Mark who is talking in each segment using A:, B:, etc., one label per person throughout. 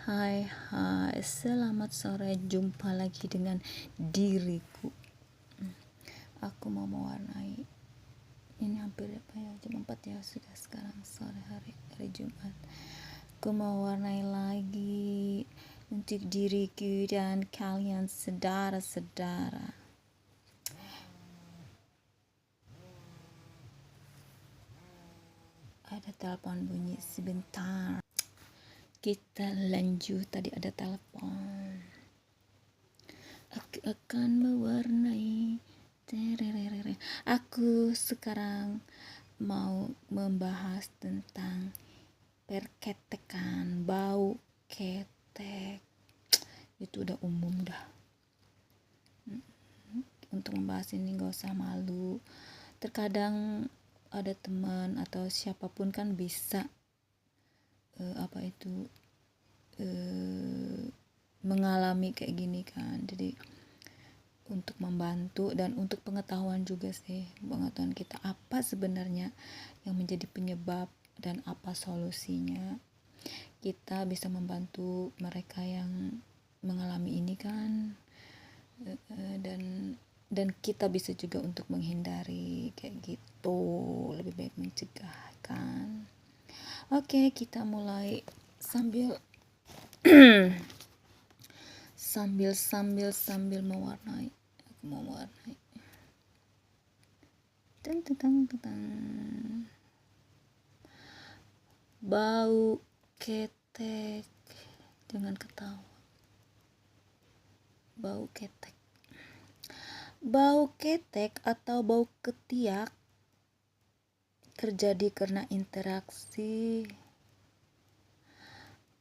A: Hai, selamat sore, jumpa lagi dengan diriku. Aku mau mewarnai, ini hampir jam 4 ya, sudah sekarang sore hari Jumat. Aku mau warnai lagi untuk diriku dan kalian saudara-saudara. Ada telepon bunyi sebentar. Kita lanjut, tadi ada telepon. Aku akan mewarnai. Aku sekarang mau membahas tentang perketekan, bau ketek. Itu udah umum dah. Untuk membahas ini gak usah malu. Terkadang ada teman atau siapapun kan bisa mengalami kayak gini kan. Jadi untuk membantu dan untuk pengetahuan juga sih, pengetahuan kita apa sebenarnya yang menjadi penyebab dan apa solusinya, kita bisa membantu mereka yang mengalami ini kan, dan kita bisa juga untuk menghindari kayak gitu, lebih baik mencegah kan. Oke, kita mulai sambil mewarnai. Aku mau mewarnai. Bau ketek. Jangan ketawa. Bau ketek. Bau ketek atau bau ketiak terjadi karena interaksi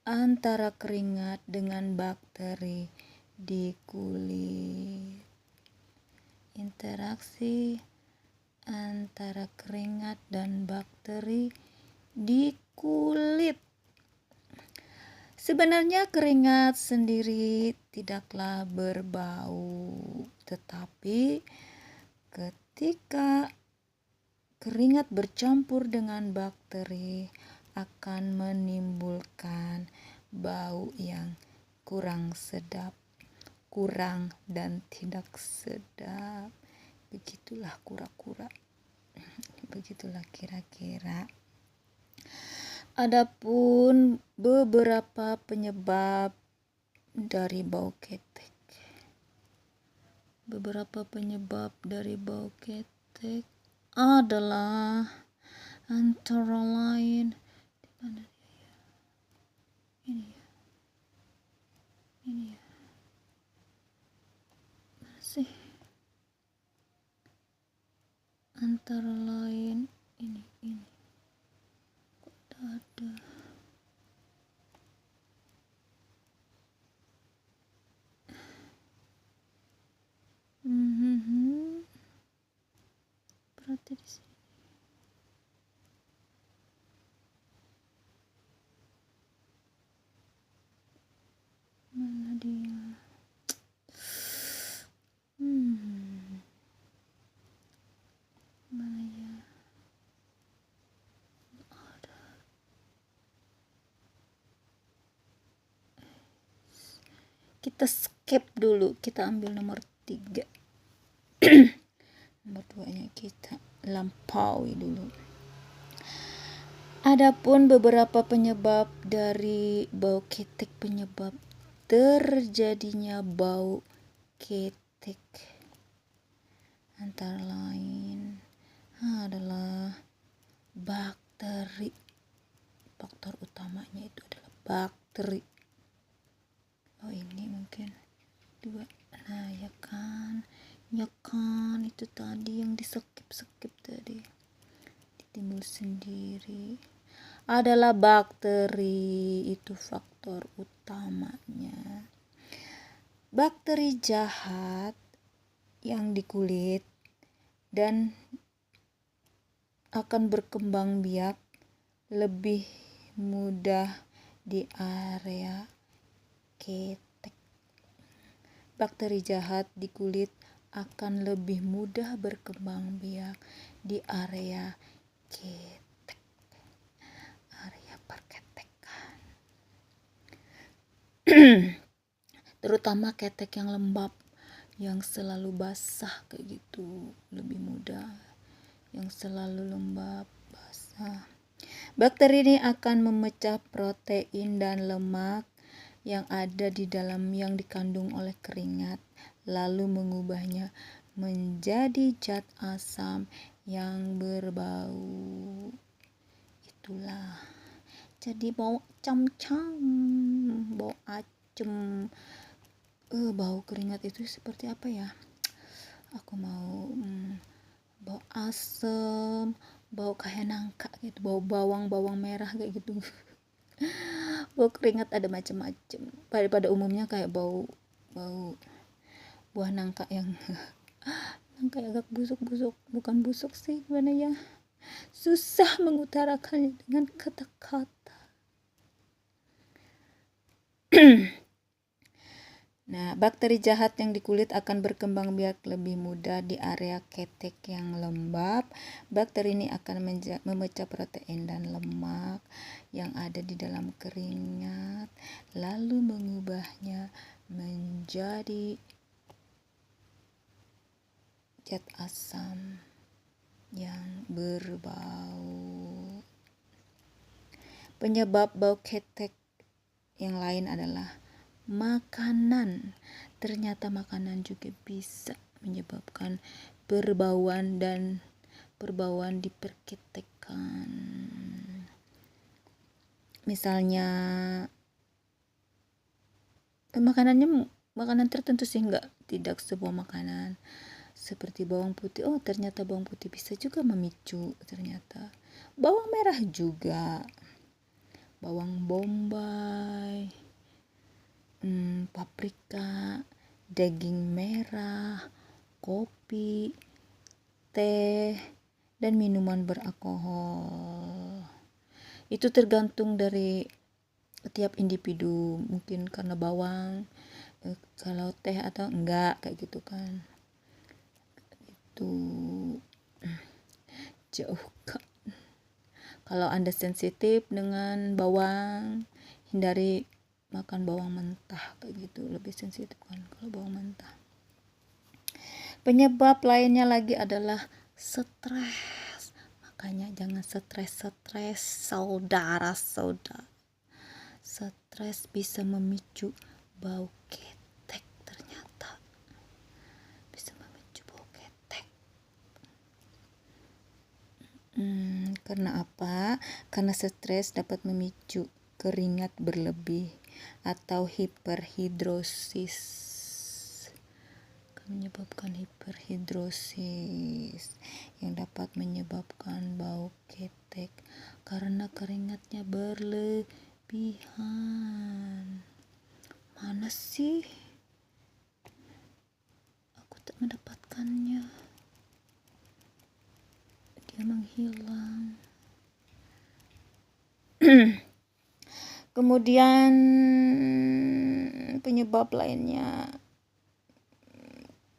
A: antara keringat dengan bakteri di kulit. Interaksi antara keringat dan bakteri di kulit. Sebenarnya keringat sendiri tidaklah berbau, tetapi ketika keringat bercampur dengan bakteri akan menimbulkan bau yang kurang sedap, kurang dan tidak sedap. Begitulah kura-kura. Begitulah kira-kira. Adapun beberapa penyebab dari bau ketek. Beberapa penyebab dari bau ketek adalah antara lain, di mana dia ya? Ini ya. Masih. Antara lain ini. Kok ada? Berarti di sini. Mana dia? Mana ya? Ada. Kita skip dulu. Kita ambil nomor 3. Nomor 2-nya kita lampaui dulu. Adapun beberapa penyebab dari bau ketek, penyebab terjadinya bau ketek antara lain adalah bakteri. Faktor utamanya itu adalah bakteri. Oh, ini mungkin 2. Nah, ya kan itu tadi yang disekip tadi, ditimbul sendiri, adalah bakteri. Itu faktor utamanya. Bakteri jahat yang di kulit dan akan berkembang biak lebih mudah di area ketek. Bakteri jahat di kulit akan lebih mudah berkembang biak di area ketek, area perketekan. terutama ketek yang lembab, yang selalu basah kayak gitu, lebih mudah. Yang selalu lembab, basah. Bakteri ini akan memecah protein dan lemak yang ada di dalam yang dikandung oleh keringat, lalu mengubahnya menjadi zat asam yang berbau. Itulah. Jadi bau cam-cam, bau acem. Bau keringat itu seperti apa ya? Aku mau bau asem, bau kayak nangka gitu, bau bawang merah kayak gitu. Bau keringat ada macam-macam. Pada umumnya kayak bau buah nangka yang nangka agak busuk-busuk, bukan busuk sih, gimana ya? Susah mengutarakannya dengan kata-kata. Nah, bakteri jahat yang di kulit akan berkembang biak lebih mudah di area ketek yang lembab. Bakteri ini akan memecah protein dan lemak yang ada di dalam keringat, lalu mengubahnya menjadi zat asam yang berbau. Penyebab bau ketek yang lain adalah makanan. Ternyata makanan juga bisa menyebabkan perbauan di perketekan. Misalnya makanan tertentu sih, tidak sebuah makanan seperti bawang putih. Ternyata bawang putih bisa juga memicu, ternyata. Bawang merah juga, bawang bombay, paprika, daging merah, kopi, teh, dan minuman beralkohol. Itu tergantung dari tiap individu, mungkin karena bawang, kalau teh atau enggak kayak gitu kan. Itu jauhkan. Kalau Anda sensitif dengan bawang, hindari makan bawang mentah kayak gitu, lebih sensitif kan kalau bawang mentah. Penyebab lainnya lagi adalah stres. Makanya jangan stres, saudara. Stres bisa memicu bau ketek, ternyata bisa memicu bau ketek. Karena apa? Karena stres dapat memicu keringat berlebih atau hiperhidrosis, menyebabkan hiperhidrosis yang dapat menyebabkan bau ketek karena keringatnya berlebihan. Mana sih? Aku tak mendapatkannya. Dia menghilang. Kemudian penyebab lainnya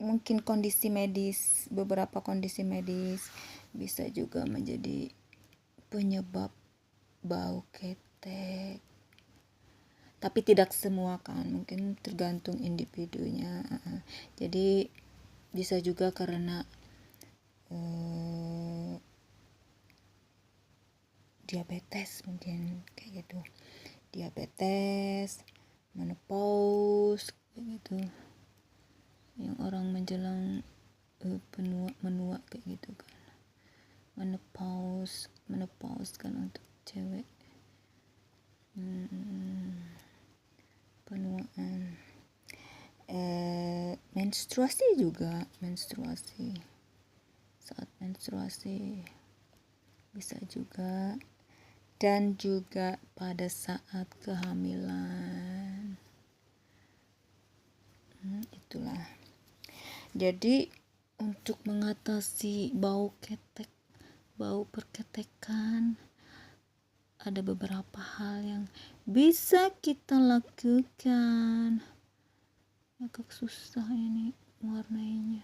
A: mungkin kondisi medis. Beberapa kondisi medis bisa juga menjadi penyebab bau ketek. Tapi tidak semua kan, mungkin tergantung individunya. Jadi bisa juga karena diabetes, mungkin kayak gitu. Diabetes, menopause kayak gitu. Yang orang menjelang menua kayak gitu kan. Menopause kan untuk cewek. Penuaan. Menstruasi juga, saat menstruasi bisa juga, dan juga pada saat kehamilan. Itulah. Jadi untuk mengatasi bau ketek, bau perketekan, ada beberapa hal yang bisa kita lakukan. Agak susah ini warnainya.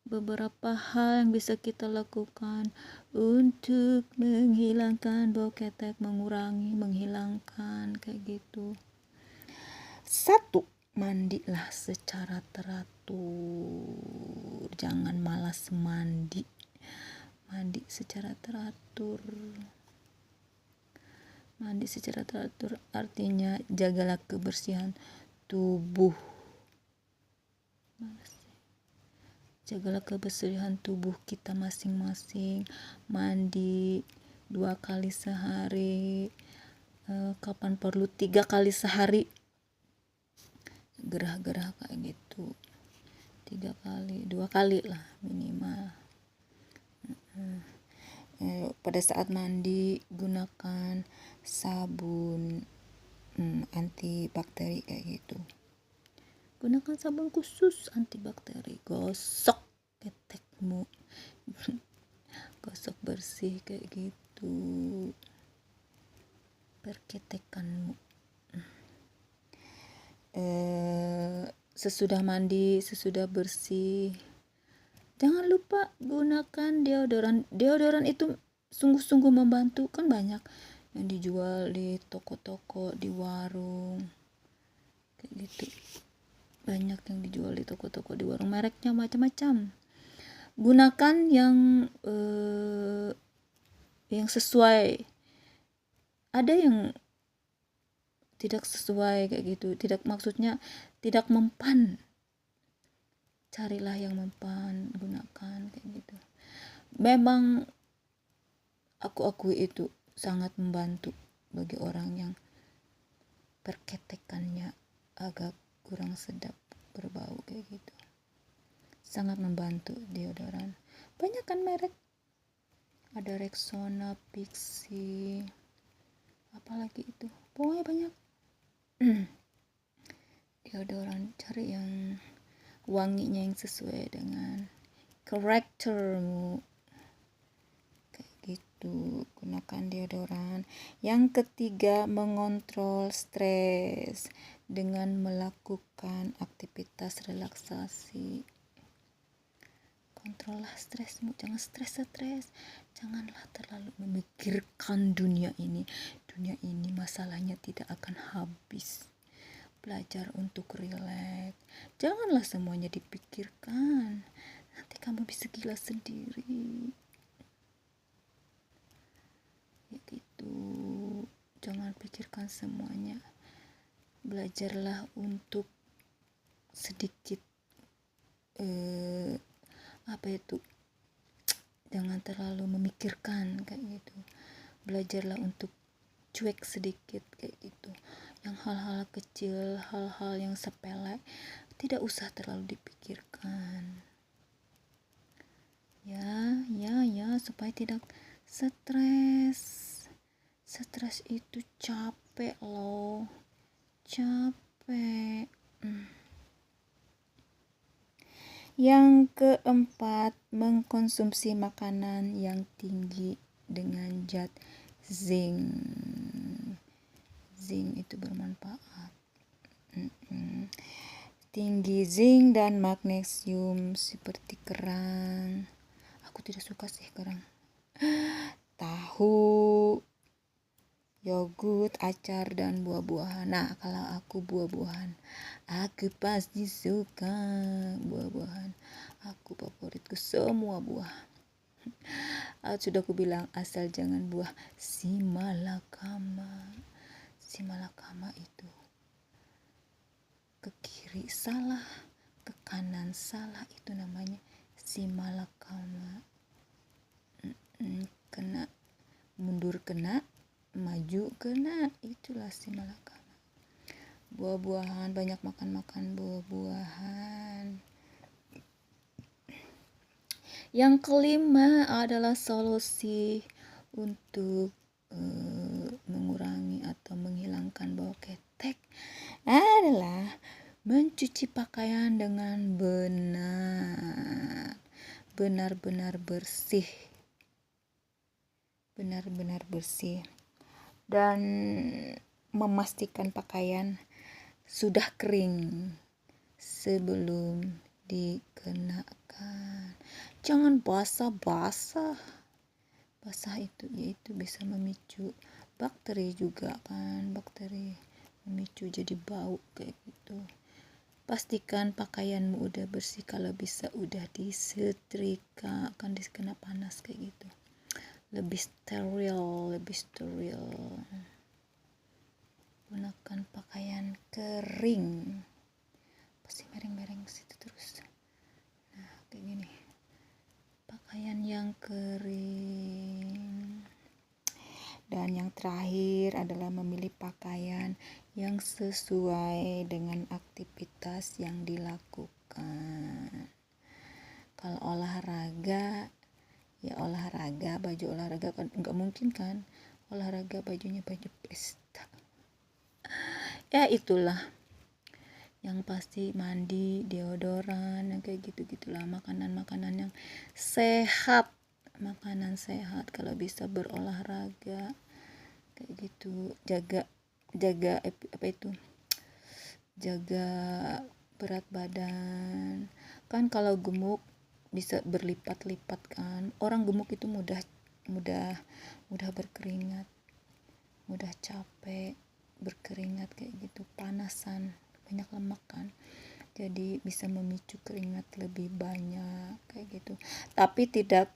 A: Beberapa hal yang bisa kita lakukan untuk menghilangkan bau ketek, menghilangkan kayak gitu. Satu, mandilah secara teratur. Jangan malas mandi. Mandi secara teratur. Mandi secara teratur artinya jagalah kebersihan tubuh. Jagalah kebersihan tubuh kita masing-masing. Mandi 2 kali sehari. Kapan perlu 3 kali sehari. Gerah-gerah kayak gitu. 3 kali, 2 kali lah minimal. Pada saat mandi gunakan sabun antibakteri kayak gitu. Gunakan sabun khusus antibakteri. Gosok ketekmu. Gosok bersih kayak gitu. Perketekanmu. Sesudah mandi, sesudah bersih, jangan lupa gunakan deodoran. Deodoran itu sungguh-sungguh membantu, kan banyak yang dijual di toko-toko, di warung kayak gitu. Banyak yang dijual di toko-toko, di warung, mereknya macam-macam. Gunakan yang sesuai. Ada yang tidak sesuai kayak gitu, maksudnya tidak mempan. Carilah yang mempan, gunakan kayak gitu. Memang aku akui itu sangat membantu bagi orang yang perketekannya agak kurang sedap, berbau kayak gitu. Sangat membantu deodoran. Banyak kan merek. Ada Rexona, Pixi, apalagi itu. Pokoknya banyak. Deodoran, cari yang wanginya yang sesuai dengan karaktermu kayak gitu. Gunakan deodoran. Yang ketiga, mengontrol stres dengan melakukan aktivitas relaksasi. Kontrollah stresmu, jangan stres. Janganlah terlalu memikirkan dunia ini. Dunia ini masalahnya tidak akan habis. Belajar untuk rileks. Janganlah semuanya dipikirkan. Nanti kamu bisa gila sendiri. Ya gitu. Jangan pikirkan semuanya. Belajarlah untuk sedikit jangan terlalu memikirkan kayak gitu. Belajarlah untuk cuek sedikit kayak gitu. Yang hal-hal kecil, hal-hal yang sepele tidak usah terlalu dipikirkan. Ya, supaya tidak stres. Stres itu capek loh. Capek. Yang keempat, mengkonsumsi makanan yang tinggi dengan zat zinc. Zinc itu bermanfaat. Tinggi zinc dan magnesium seperti kerang. Aku tidak suka sih kerang. Tahu, yogurt, acar, dan buah-buahan. Nah, kalau aku buah-buahan, aku pasti suka buah-buahan. Aku favoritku semua buah. Sudah aku bilang, asal jangan buah simalakama. Simalakama itu ke kiri salah, ke kanan salah, itu namanya simalakama. Kena, mundur kena, maju kena, itulah simalakama. Buah-buahan, banyak makan buah-buahan. Yang kelima adalah solusi untuk mengurangi atau menghilangkan bau ketek adalah mencuci pakaian dengan benar-benar bersih. Benar-benar bersih. Dan memastikan pakaian sudah kering sebelum dikenakan. Jangan basah-basah. Basah itu yaitu bisa memicu bakteri juga kan, bakteri memicu jadi bau kayak gitu. Pastikan pakaianmu udah bersih, kalau bisa udah disetrika, akan kena panas kayak gitu. Lebih steril. Gunakan pakaian kering. Pasti mereng-mereng situ terus. Nah, kayak gini. Pakaian yang kering. Dan yang terakhir adalah memilih pakaian yang sesuai dengan aktivitas yang dilakukan. Kalau olahraga, ya olahraga, baju olahraga kan nggak mungkin kan olahraga bajunya baju pesta. Ya itulah, yang pasti mandi, deodoran, yang kayak gitu-gitulah, makanan yang sehat, kalau bisa berolahraga kayak gitu, jaga berat badan kan. Kalau gemuk bisa berlipat-lipat kan, orang gemuk itu mudah berkeringat, mudah capek, berkeringat kayak gitu, panasan, banyak lemak kan, jadi bisa memicu keringat lebih banyak kayak gitu. Tapi tidak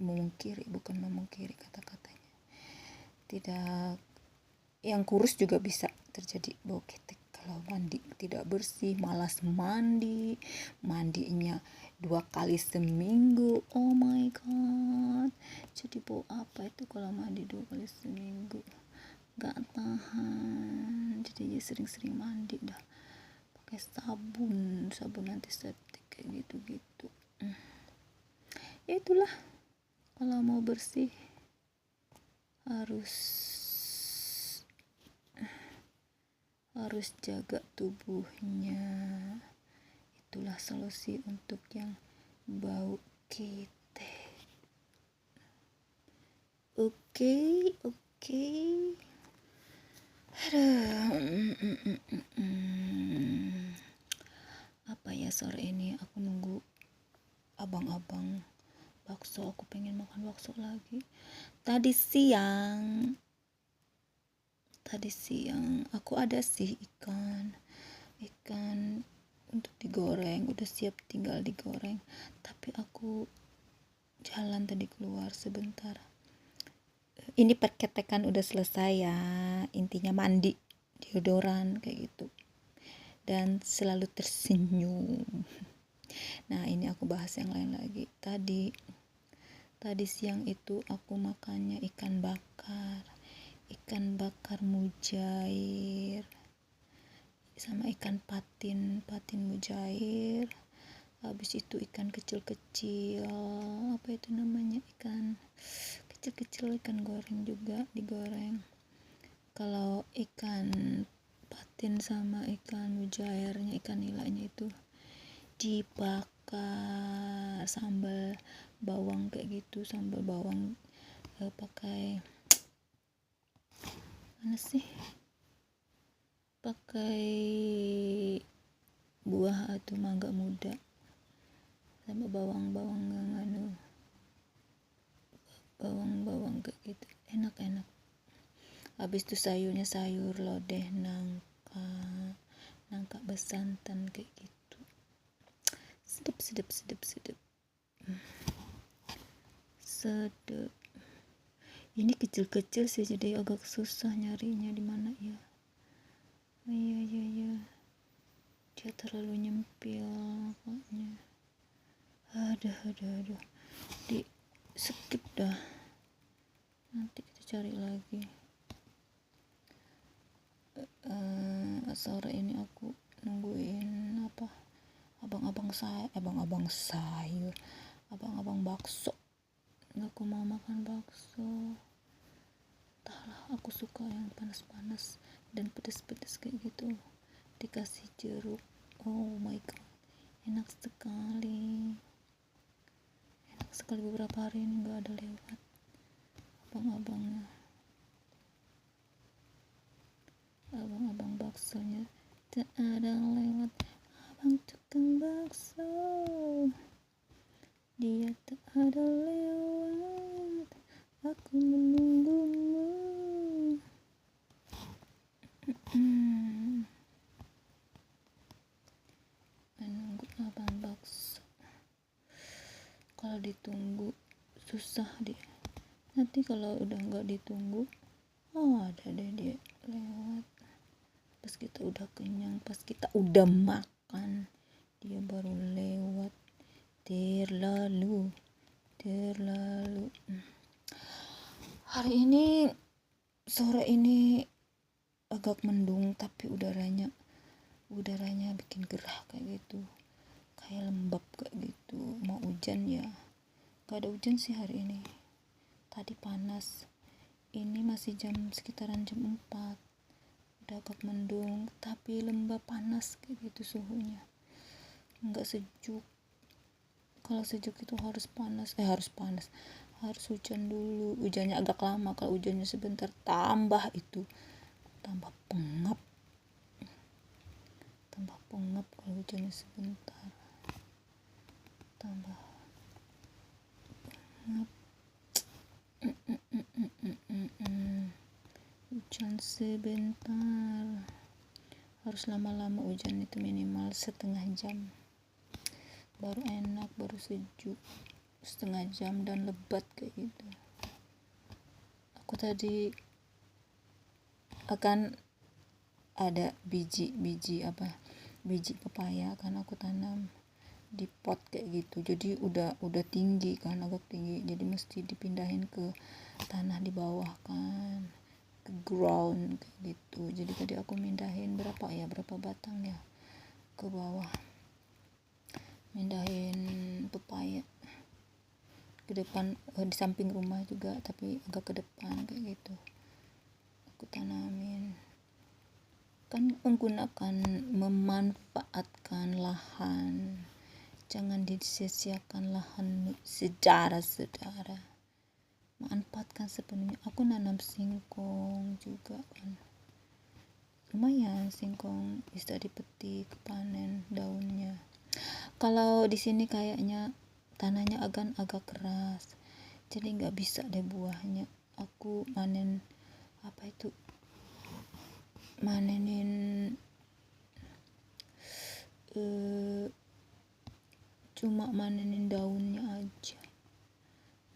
A: memungkiri kata-katanya, tidak, yang kurus juga bisa terjadi bau ketek kalau mandi tidak bersih, malas mandinya 2 kali seminggu. Oh my god, jadi bau apa itu kalau mandi 2 kali seminggu, gak tahan. Jadi sering-sering mandi dah, pakai sabun antiseptik kayak gitu. Ya itulah, kalau mau bersih harus jaga tubuhnya. Itulah solusi untuk yang bau ketek. Oke. Apa ya, sore ini aku nunggu abang-abang bakso, aku pengen makan bakso lagi. Tadi siang aku ada sih ikan untuk digoreng, udah siap tinggal digoreng, tapi aku jalan tadi keluar sebentar. Ini perketekan udah selesai ya, intinya mandi, deodoran kayak gitu, dan selalu tersenyum. Nah, ini aku bahas yang lain lagi. Tadi siang itu aku makannya ikan bakar mujair sama ikan patin mujair. Habis itu ikan kecil-kecil, apa itu namanya, ikan kecil-kecil, ikan goreng juga digoreng. Kalau ikan patin sama ikan mujairnya, ikan nilainya itu dibakar sambal bawang kayak gitu, pakai buah atau mangga muda sama bawang kayak gitu, enak. Habis itu sayurnya sayur lodeh, nangka besantan kayak gitu, sedap. Ini kecil-kecil sih, jadi agak susah nyarinya di mana ya. Iya, dia terlalu nyempil pokoknya. Aduh, di skip dah, nanti kita cari lagi. Sore ini aku nungguin abang-abang bakso. Aku mau makan bakso. Entahlah, aku suka yang panas-panas dan pedas-pedas kayak gitu, dikasih jeruk. Oh my god, enak sekali. Beberapa hari ini gak ada lewat abang-abang baksonya, tak ada lewat abang tukang bakso. dia tak ada lewat, aku menunggumu. Menunggu abang bakso, kalau ditunggu susah dia. Nanti kalau udah nggak ditunggu, ada deh dia lewat. Pas kita udah kenyang, pas kita udah makan, dia baru lewat. Terlalu hari ini, sore ini agak mendung, tapi udaranya bikin gerah kayak gitu, kayak lembab kayak gitu. Mau hujan ya, gak ada hujan sih hari ini. Tadi panas, ini masih sekitaran jam 4, udah agak mendung tapi lembab, panas kayak gitu suhunya, nggak sejuk. Kalau sejuk itu harus hujan dulu. Hujannya agak lama, kalau hujannya sebentar tambah pengap kalau hujannya sebentar tambah pengap. Hujan sebentar, harus lama-lama hujan itu, minimal setengah jam baru enak, baru sejuk. Setengah jam dan lebat kayak gitu. Aku tadi akan ada biji pepaya kan aku tanam di pot kayak gitu, jadi udah tinggi kan, agak tinggi, jadi mesti dipindahin ke tanah di bawah kan, ke ground kayak gitu. Jadi tadi aku mindahin berapa batang ya ke bawah, mindahin pepaya ke depan, di samping rumah juga tapi agak ke depan kayak gitu aku tanamin. Kan memanfaatkan lahan, jangan disia-siakan lahan saudara, manfaatkan sepenuhnya. Aku nanam singkong juga kan, lumayan singkong, bisa dipetik, panen daunnya. Kalau di sini kayaknya tanahnya agak keras, jadi nggak bisa deh buahnya. Aku manenin cuma manenin daunnya aja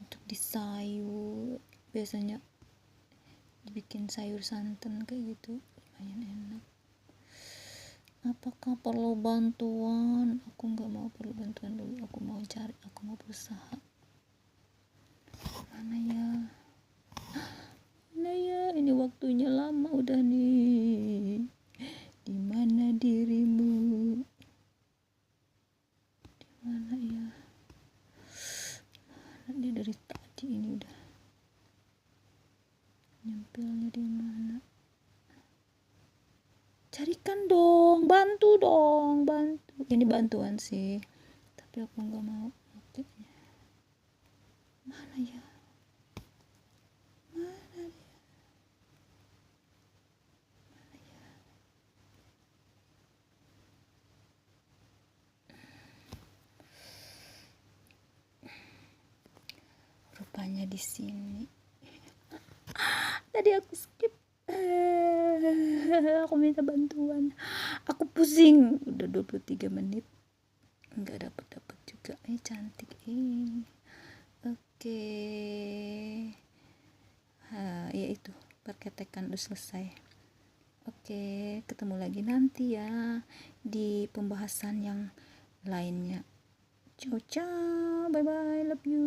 A: untuk disayur, biasanya dibikin sayur santan kayak gitu, lumayan enak. Apakah perlu bantuan? Aku nggak mau perlu bantuan dulu, aku mau berusaha. Mana ya, ini waktunya lama udah nih. Di mana dirimu? Di mana ya? Mana dia dari tadi ini udah nyempilnya di mana? Carikan dong, bantu. Ini bantuan sih, tapi aku nggak mau. Mana ya? Rupanya di sini. Tadi aku skip. Aku minta bantuan. Aku pusing. Udah 23 menit. Nggak dapat juga. Cantik ini. Oke. Ya itu. Perketekan udah selesai. Oke, ketemu lagi nanti ya di pembahasan yang lainnya. Ciao, bye bye, love you.